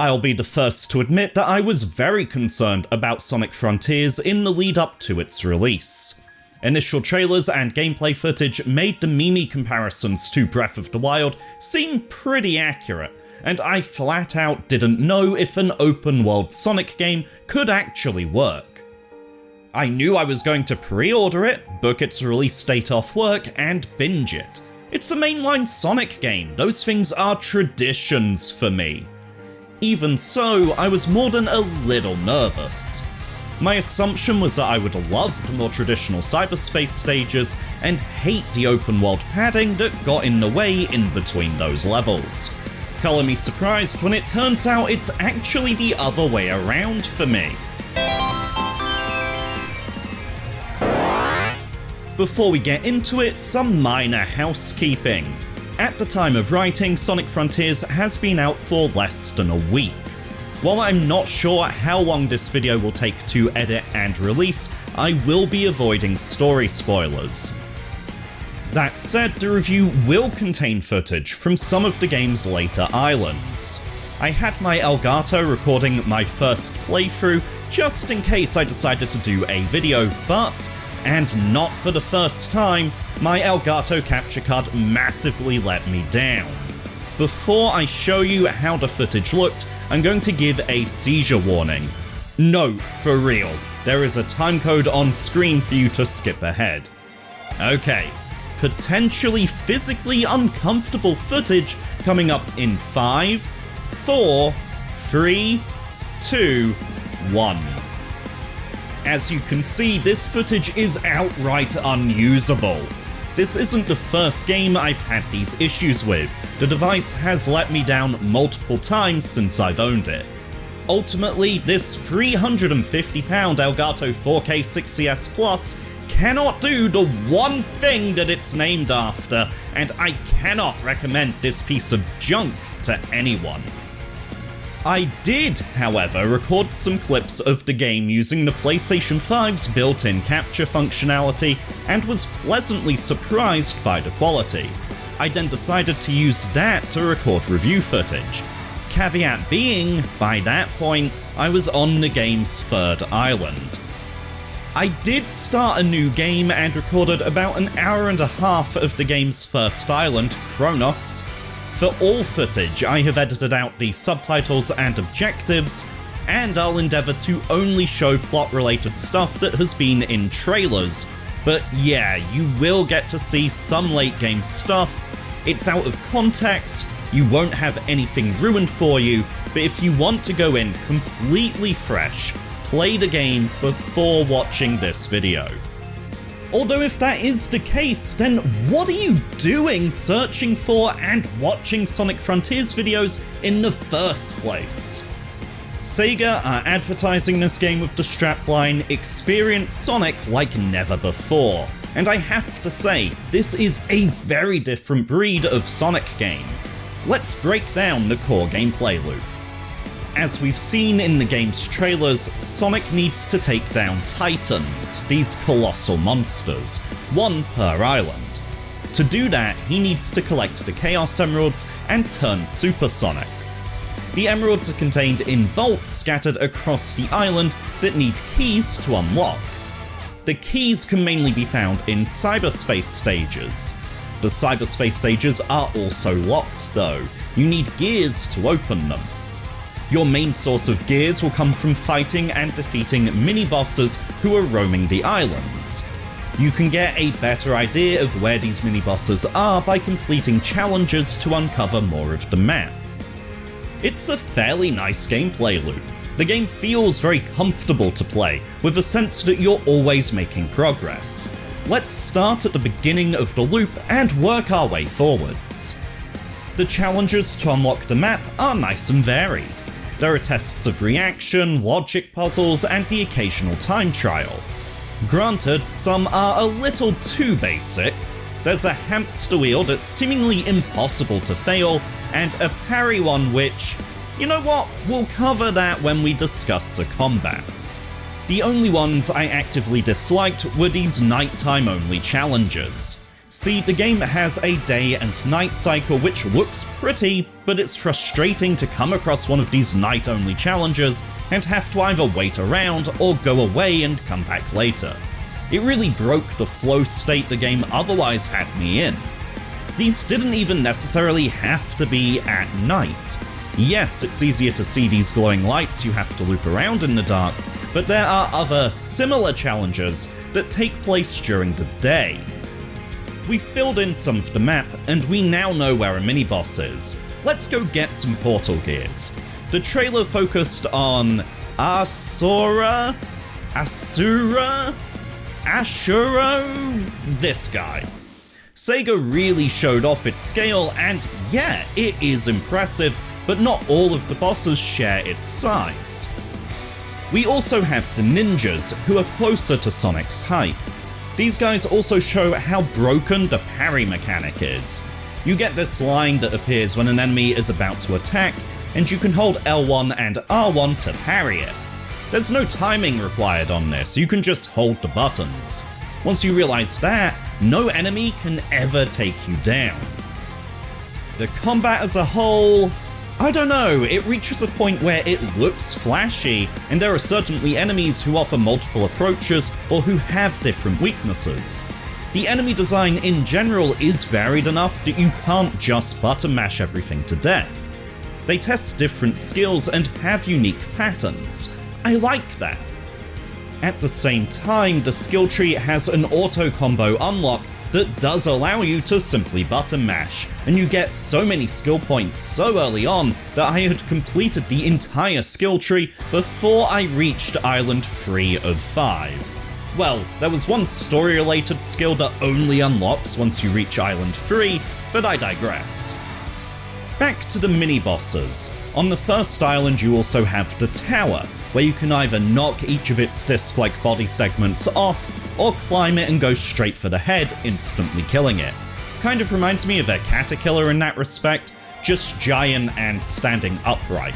I'll be the first to admit that I was very concerned about Sonic Frontiers in the lead up to its release. Initial trailers and gameplay footage made the meme comparisons to Breath of the Wild seem pretty accurate, and I flat out didn't know if an open world Sonic game could actually work. I knew I was going to pre-order it, book its release date off work, and binge it. It's a mainline Sonic game, those things are traditions for me. Even so, I was more than a little nervous. My assumption was that I would love the more traditional cyberspace stages and hate the open world padding that got in the way in between those levels. Colour me surprised when it turns out it's actually the other way around for me. Before we get into it, some minor housekeeping. At the time of writing, Sonic Frontiers has been out for less than a week. While I'm not sure how long this video will take to edit and release, I will be avoiding story spoilers. That said, the review will contain footage from some of the game's later islands. I had my Elgato recording my first playthrough just in case I decided to do a video, but, and not for the first time, my Elgato capture card massively let me down. Before I show you how the footage looked, I'm going to give a seizure warning. No, for real, there is a timecode on screen for you to skip ahead. Okay, potentially physically uncomfortable footage coming up in 5, 4, 3, 2, 1. As you can see, this footage is outright unusable. This isn't the first game I've had these issues with. The device has let me down multiple times since I've owned it. Ultimately, this £350 Elgato 4K 6CS Plus cannot do the one thing that it's named after, and I cannot recommend this piece of junk to anyone. I did, however, record some clips of the game using the PlayStation 5's built-in capture functionality, and was pleasantly surprised by the quality. I then decided to use that to record review footage. Caveat being, by that point, I was on the game's third island. I did start a new game and recorded about an hour and a half of the game's first island, Kronos. For all footage, I have edited out the subtitles and objectives, and I'll endeavour to only show plot-related stuff that has been in trailers. But yeah, you will get to see some late-game stuff. It's out of context, you won't have anything ruined for you, but if you want to go in completely fresh, play the game before watching this video. Although if that is the case, then what are you doing searching for and watching Sonic Frontiers videos in the first place? Sega are advertising this game with the strapline, "Experience Sonic like never before," and I have to say, this is a very different breed of Sonic game. Let's break down the core gameplay loop. As we've seen in the game's trailers, Sonic needs to take down Titans, these colossal monsters, one per island. To do that, he needs to collect the Chaos Emeralds and turn supersonic. The emeralds are contained in vaults scattered across the island that need keys to unlock. The keys can mainly be found in cyberspace stages. The cyberspace stages are also locked though, you need gears to open them. Your main source of gears will come from fighting and defeating mini-bosses who are roaming the islands. You can get a better idea of where these mini-bosses are by completing challenges to uncover more of the map. It's a fairly nice gameplay loop. The game feels very comfortable to play, with a sense that you're always making progress. Let's start at the beginning of the loop and work our way forwards. The challenges to unlock the map are nice and varied. There are tests of reaction, logic puzzles, and the occasional time trial. Granted, some are a little too basic. There's a hamster wheel that's seemingly impossible to fail, and a parry one which, you know what, we'll cover that when we discuss the combat. The only ones I actively disliked were these nighttime only challenges. See, the game has a day and night cycle which looks pretty, but it's frustrating to come across one of these night-only challenges and have to either wait around or go away and come back later. It really broke the flow state the game otherwise had me in. These didn't even necessarily have to be at night. Yes, it's easier to see these glowing lights you have to loop around in the dark, but there are other similar challenges that take place during the day. We filled in some of the map, and we now know where a mini-boss is. Let's go get some portal gears. The trailer focused on Asura? This guy. Sega really showed off its scale, and yeah, it is impressive, but not all of the bosses share its size. We also have the ninjas, who are closer to Sonic's height. These guys also show how broken the parry mechanic is. You get this line that appears when an enemy is about to attack, and you can hold L1 and R1 to parry it. There's no timing required on this, you can just hold the buttons. Once you realize that, no enemy can ever take you down. The combat as a whole, I don't know, it reaches a point where it looks flashy, and there are certainly enemies who offer multiple approaches or who have different weaknesses. The enemy design in general is varied enough that you can't just button mash everything to death. They test different skills and have unique patterns. I like that. At the same time, the skill tree has an auto combo unlock that does allow you to simply button mash, and you get so many skill points so early on that I had completed the entire skill tree before I reached Island 3 of 5. Well, there was one story-related skill that only unlocks once you reach Island 3, but I digress. Back to the mini-bosses. On the first island you also have the tower, where you can either knock each of its disc-like body segments off, or climb it and go straight for the head, instantly killing it. Kind of reminds me of a Caterkiller in that respect, just giant and standing upright.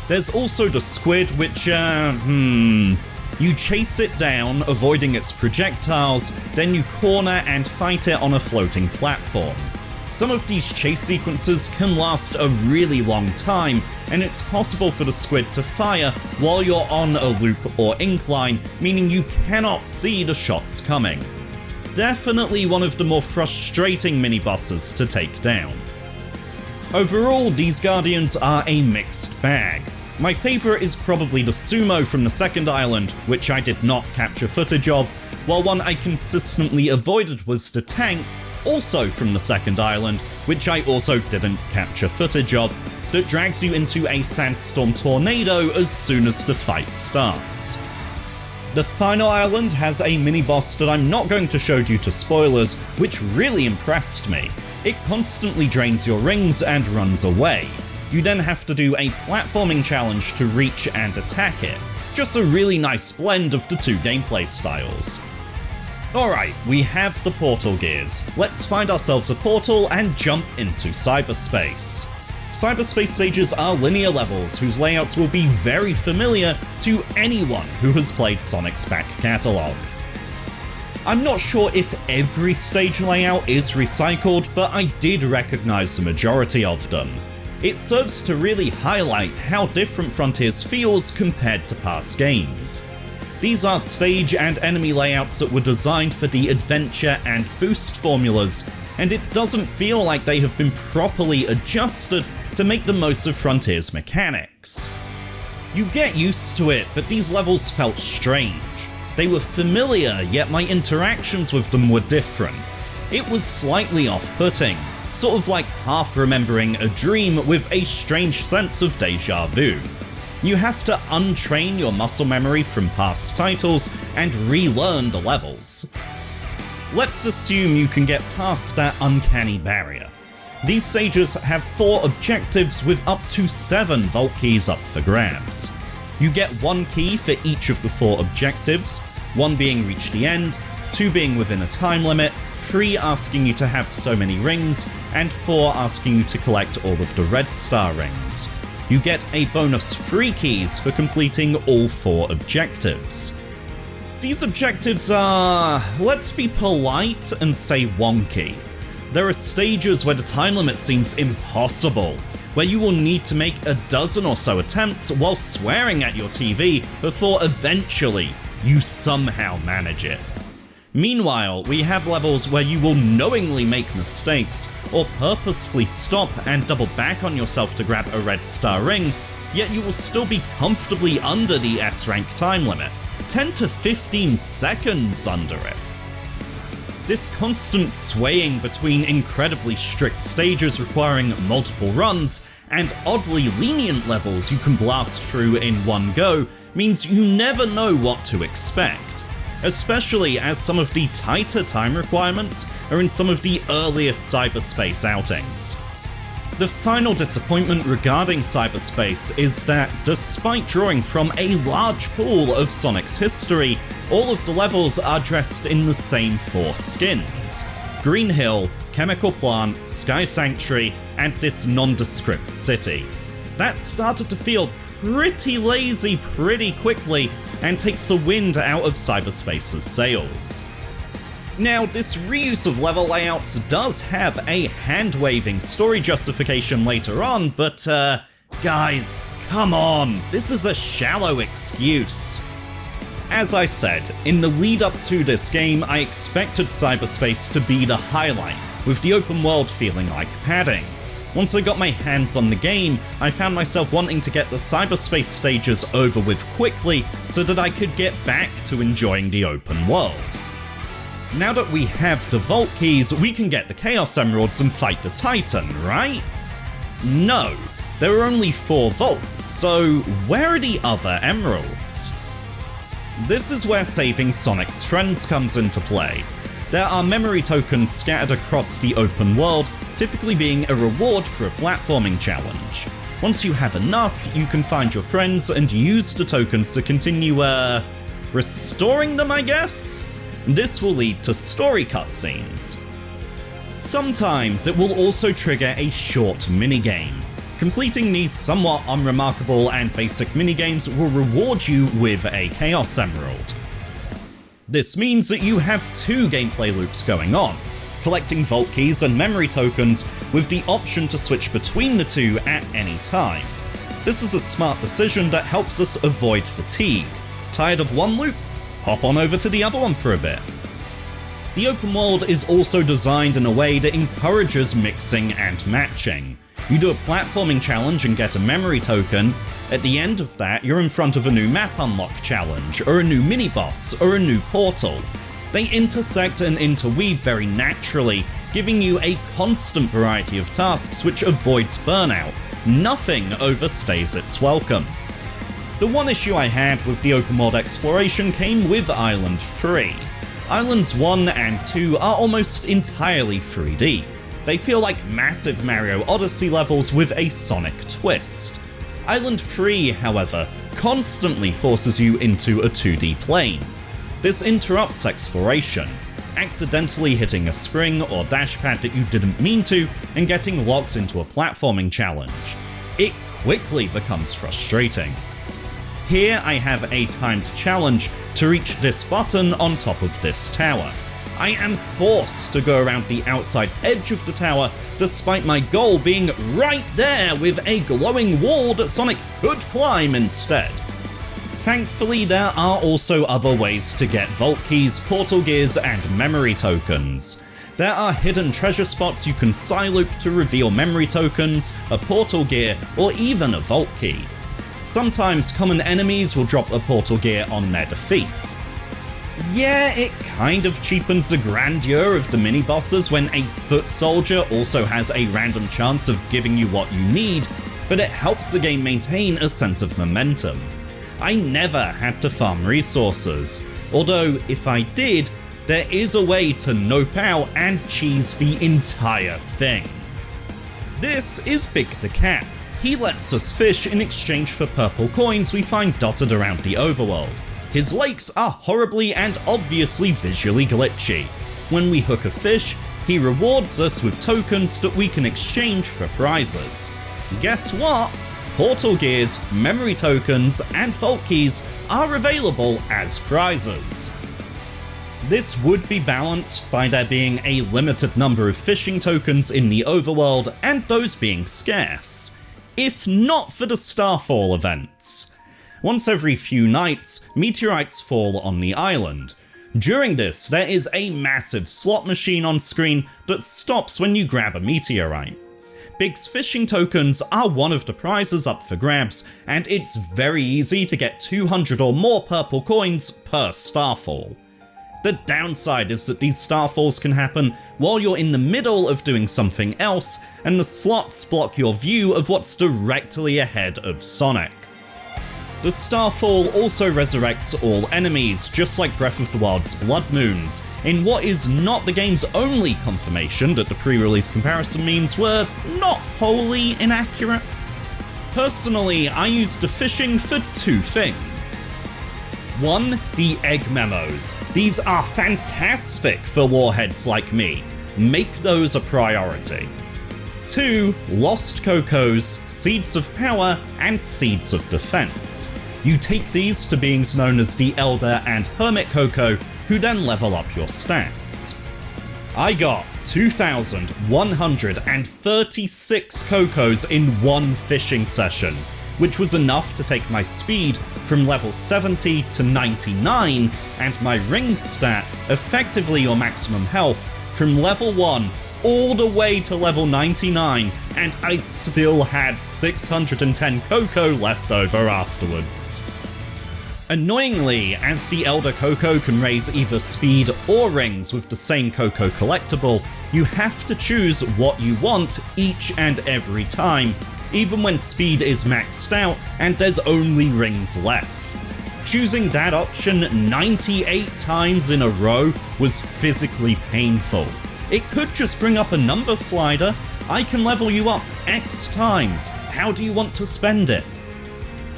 There's also the squid, which, you chase it down, avoiding its projectiles, then you corner and fight it on a floating platform. Some of these chase sequences can last a really long time, and it's possible for the squid to fire while you're on a loop or incline, meaning you cannot see the shots coming. Definitely one of the more frustrating mini-bosses to take down. Overall, these Guardians are a mixed bag. My favourite is probably the sumo from the second island, which I did not capture footage of, while one I consistently avoided was the tank, also from the second island, which I also didn't capture footage of, that drags you into a sandstorm tornado as soon as the fight starts. The final island has a mini-boss that I'm not going to show due to spoilers, which really impressed me. It constantly drains your rings and runs away. You then have to do a platforming challenge to reach and attack it. Just a really nice blend of the two gameplay styles. Alright, we have the portal gears. Let's find ourselves a portal and jump into cyberspace. Cyberspace stages are linear levels whose layouts will be very familiar to anyone who has played Sonic's back catalogue. I'm not sure if every stage layout is recycled, but I did recognise the majority of them. It serves to really highlight how different Frontiers feels compared to past games. These are stage and enemy layouts that were designed for the adventure and boost formulas, and it doesn't feel like they have been properly adjusted to make the most of Frontiers mechanics. You get used to it, but these levels felt strange. They were familiar, yet my interactions with them were different. It was slightly off-putting, sort of like half remembering a dream with a strange sense of deja vu. You have to untrain your muscle memory from past titles and relearn the levels. Let's assume you can get past that uncanny barrier. These stages have 4 objectives with up to 7 vault keys up for grabs. You get 1 key for each of the 4 objectives, 1 being reach the end, 2 being within a time limit, 3 asking you to have so many rings, and 4 asking you to collect all of the red star rings. You get a bonus 3 keys for completing all 4 objectives. These objectives are, let's be polite and say wonky. There are stages where the time limit seems impossible, where you will need to make a dozen or so attempts while swearing at your TV before eventually you somehow manage it. Meanwhile, we have levels where you will knowingly make mistakes or purposefully stop and double back on yourself to grab a red star ring, yet you will still be comfortably under the S rank time limit, 10 to 15 seconds under it. This constant swaying between incredibly strict stages requiring multiple runs and oddly lenient levels you can blast through in one go means you never know what to expect, especially as some of the tighter time requirements are in some of the earliest Cyberspace outings. The final disappointment regarding Cyberspace is that, despite drawing from a large pool of Sonic's history, all of the levels are dressed in the same 4 skins: Green Hill, Chemical Plant, Sky Sanctuary, and this nondescript city. That started to feel pretty lazy pretty quickly and takes the wind out of Cyberspace's sails. Now, this reuse of level layouts does have a hand-waving story justification later on, but guys, come on, this is a shallow excuse. As I said, in the lead up to this game, I expected Cyberspace to be the highlight, with the open world feeling like padding. Once I got my hands on the game, I found myself wanting to get the Cyberspace stages over with quickly so that I could get back to enjoying the open world. Now that we have the Vault Keys, we can get the Chaos Emeralds and fight the Titan, right? No, there are only 4 vaults, so where are the other emeralds? This is where saving Sonic's friends comes into play. There are memory tokens scattered across the open world, typically being a reward for a platforming challenge. Once you have enough, you can find your friends and use the tokens to continue, restoring them, I guess? This will lead to story cutscenes. Sometimes it will also trigger a short minigame. Completing these somewhat unremarkable and basic minigames will reward you with a Chaos Emerald. This means that you have 2 gameplay loops going on, collecting Vault Keys and memory tokens with the option to switch between the 2 at any time. This is a smart decision that helps us avoid fatigue. Tired of one loop? Hop on over to the other one for a bit. The open world is also designed in a way that encourages mixing and matching. You do a platforming challenge and get a memory token. At the end of that, you're in front of a new map unlock challenge, or a new mini-boss, or a new portal. They intersect and interweave very naturally, giving you a constant variety of tasks which avoids burnout. Nothing overstays its welcome. The one issue I had with the open world exploration came with Island 3. Islands 1 and 2 are almost entirely 3D. They feel like massive Mario Odyssey levels with a Sonic twist. Island 3, however, constantly forces you into a 2D plane. This interrupts exploration, accidentally hitting a spring or dash pad that you didn't mean to and getting locked into a platforming challenge. It quickly becomes frustrating. Here I have a timed challenge to reach this button on top of this tower. I am forced to go around the outside edge of the tower despite my goal being right there with a glowing wall that Sonic could climb instead. Thankfully, there are also other ways to get Vault Keys, Portal Gears, and memory tokens. There are hidden treasure spots you can side-loop to reveal memory tokens, a Portal Gear, or even a Vault Key. Sometimes common enemies will drop a Portal Gear on their defeat. Yeah, it kind of cheapens the grandeur of the mini-bosses when a foot soldier also has a random chance of giving you what you need, but it helps the game maintain a sense of momentum. I never had to farm resources, although if I did, there is a way to nope out and cheese the entire thing. This is Big the Cat. He lets us fish in exchange for purple coins we find dotted around the overworld. His lakes are horribly and obviously visually glitchy. When we hook a fish, he rewards us with tokens that we can exchange for prizes. Guess what? portal gears, memory tokens, and vault keys are available as prizes. This would be balanced by there being a limited number of fishing tokens in the overworld and those being scarce, if not for the Starfall events. Once every few nights, meteorites fall on the island. During this, there is a massive slot machine on screen that stops when you grab a meteorite. Big's fishing tokens are one of the prizes up for grabs, and it's very easy to get 200 or more purple coins per starfall. The downside is that these starfalls can happen while you're in the middle of doing something else, and the slots block your view of what's directly ahead of Sonic. The Starfall also resurrects all enemies, just like Breath of the Wild's Blood Moons, in what is not the game's only confirmation that the pre-release comparison memes were not wholly inaccurate. Personally, I used the fishing for two things. 1. The egg memos. These are fantastic for loreheads like me. Make those a priority. 2. Lost Cocos, Seeds of Power, and Seeds of Defense. You take these to beings known as the Elder and Hermit Coco, who then level up your stats. I got 2,136 Cocos in one fishing session, which was enough to take my speed from level 70 to 99, and my ring stat, effectively your maximum health, from level 1 all the way to level 99, and I still had 610 Coco left over afterwards. Annoyingly, as the Elder Coco can raise either speed or rings with the same Coco collectible, you have to choose what you want each and every time, even when speed is maxed out and there's only rings left. Choosing that option 98 times in a row was physically painful. It could just bring up a number slider. I can level you up X times. How do you want to spend it?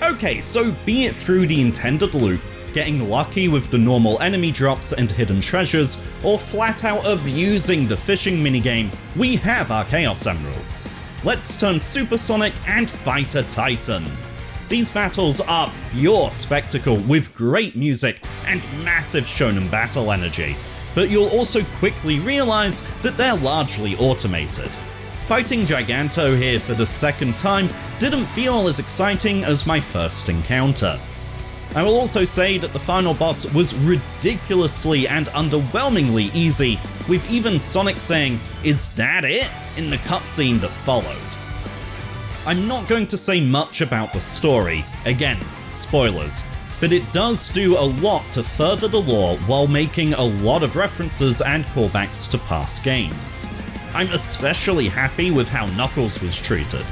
Okay, so be it through the intended loop, getting lucky with the normal enemy drops and hidden treasures, or flat out abusing the fishing minigame, we have our Chaos Emeralds. Let's turn Supersonic and fight a Titan. These battles are pure spectacle with great music and massive shonen battle energy, but you'll also quickly realise that they're largely automated. Fighting Giganto here for the second time didn't feel as exciting as my first encounter. I will also say that the final boss was ridiculously and underwhelmingly easy, with even Sonic saying, "Is that it?" in the cutscene that followed. I'm not going to say much about the story, again, spoilers, but it does do a lot to further the lore while making a lot of references and callbacks to past games. I'm especially happy with how Knuckles was treated.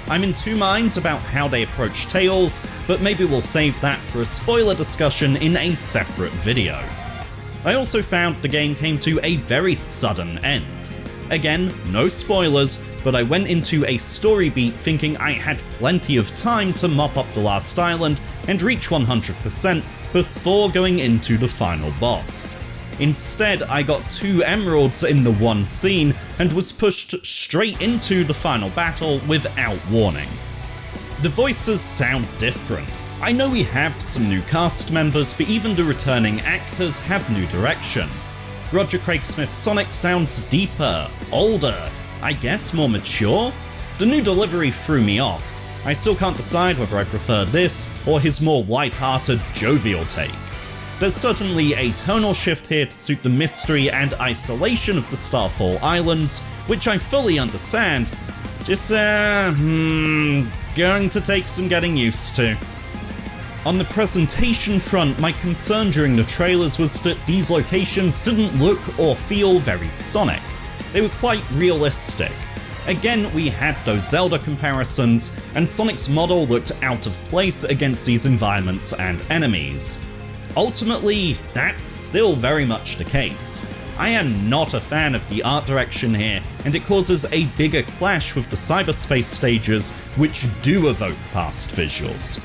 I'm in two minds about how they approach Tails, but maybe we'll save that for a spoiler discussion in a separate video. I also found the game came to a very sudden end. Again, no spoilers, but I went into a story beat thinking I had plenty of time to mop up the last island and reach 100% before going into the final boss. Instead, I got 2 emeralds in the one scene and was pushed straight into the final battle without warning. The voices sound different. I know we have some new cast members, but even the returning actors have new direction. Roger Craig Smith's Sonic sounds deeper, older, I guess more mature? The new delivery threw me off. I still can't decide whether I prefer this or his more light-hearted, jovial take. There's certainly a tonal shift here to suit the mystery and isolation of the Starfall Islands, which I fully understand. Just, going to take some getting used to. On the presentation front, my concern during the trailers was that these locations didn't look or feel very Sonic. They were quite realistic. Again, we had those Zelda comparisons, and Sonic's model looked out of place against these environments and enemies. Ultimately, that's still very much the case. I am not a fan of the art direction here, and it causes a bigger clash with the Cyberspace stages, which do evoke past visuals.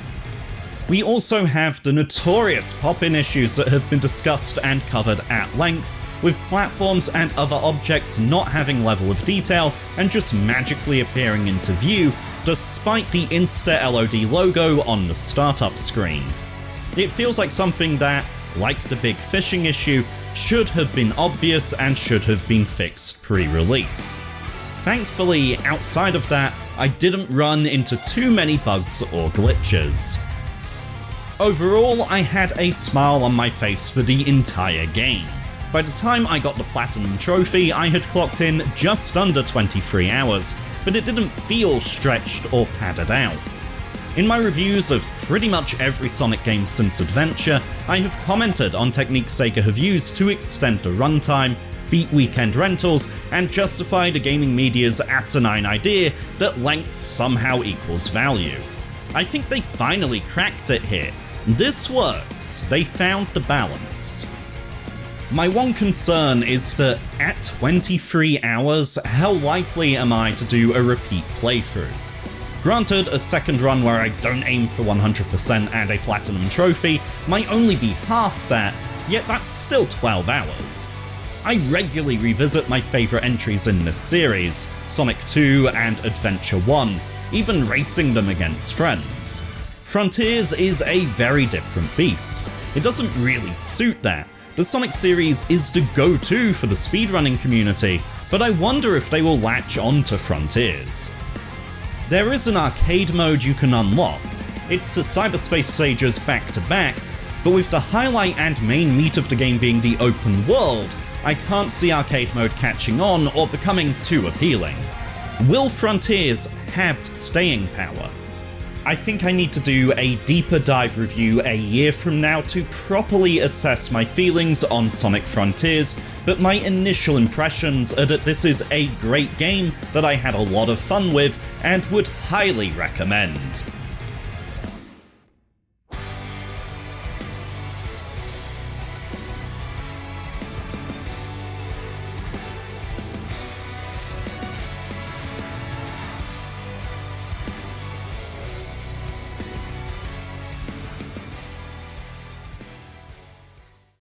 We also have the notorious pop-in issues that have been discussed and covered at length, with platforms and other objects not having level of detail and just magically appearing into view, despite the Insta-LOD logo on the startup screen. It feels like something that, like the big fishing issue, should have been obvious and should have been fixed pre-release. Thankfully, outside of that, I didn't run into too many bugs or glitches. Overall, I had a smile on my face for the entire game. By the time I got the Platinum Trophy, I had clocked in just under 23 hours, but it didn't feel stretched or padded out. In my reviews of pretty much every Sonic game since Adventure, I have commented on techniques Sega have used to extend the runtime, beat weekend rentals, and justify the gaming media's asinine idea that length somehow equals value. I think they finally cracked it here. This works. They found the balance. My one concern is that at 23 hours, how likely am I to do a repeat playthrough? Granted, a second run where I don't aim for 100% and a Platinum Trophy might only be half that, yet that's still 12 hours. I regularly revisit my favourite entries in this series, Sonic 2 and Adventure 1, even racing them against friends. Frontiers is a very different beast. It doesn't really suit that. The Sonic series is the go-to for the speedrunning community, but I wonder if they will latch on to Frontiers. There is an arcade mode you can unlock. It's a Cyberspace stages back-to-back, but with the highlight and main meat of the game being the open world, I can't see arcade mode catching on or becoming too appealing. Will Frontiers have staying power? I think I need to do a deeper dive review a year from now to properly assess my feelings on Sonic Frontiers, but my initial impressions are that this is a great game that I had a lot of fun with and would highly recommend.